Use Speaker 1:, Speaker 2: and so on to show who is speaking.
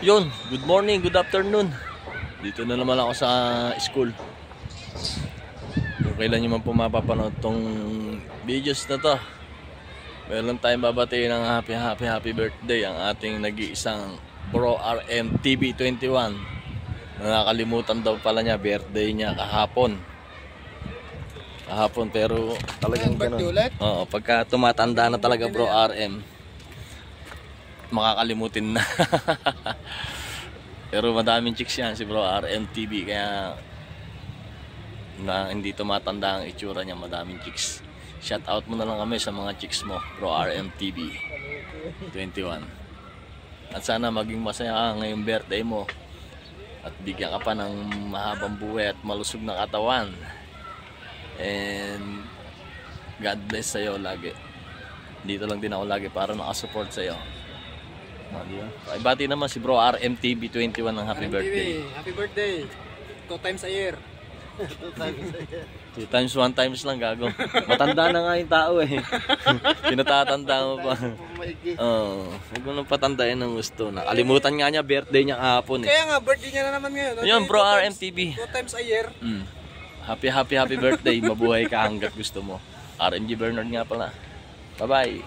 Speaker 1: Yun, good morning, good afternoon. Dito na naman ako sa school. Kung kailan nyo man po mapapanood tong videos na to, meron tayong babatiin ng happy birthday ang ating nag-iisang Bro RM TV 21. Nakakalimutan daw pala niya, birthday niya kahapon. Pero talagang ganun. Oo, pagka tumatanda na talaga Bro RM, makakalimutin na. Pero madaming chicks yan si Bro RM TV, kaya na hindi tumatanda ang itsura niya, madaming chicks. Shout out mo na lang kami sa mga chicks mo, Bro RM TV 21. At sana maging masaya ka ngayong birthday mo at bigyan ka pa ng mahabang buhay at malusog na katawan. And God bless sa'yo lagi. Dito lang din ako lagi para nakasupport sa'yo. Ibati naman si Bro RM TV 21 ng happy birthday.
Speaker 2: Happy birthday. 2 times a year.
Speaker 1: 2 times, 1 times lang, gago. Matanda na nga yung tao eh. Pinatatanda mo pa. Huwag mo nang patandain ng gusto. Nakalimutan nga niya, birthday niya kahapon eh.
Speaker 2: Kaya nga, birthday niya na naman ngayon.
Speaker 1: Yun, Bro RM TV.
Speaker 2: 2 times a year.
Speaker 1: Happy birthday. Mabuhay ka hanggat gusto mo. RMG Bernard nga pala. Bye bye.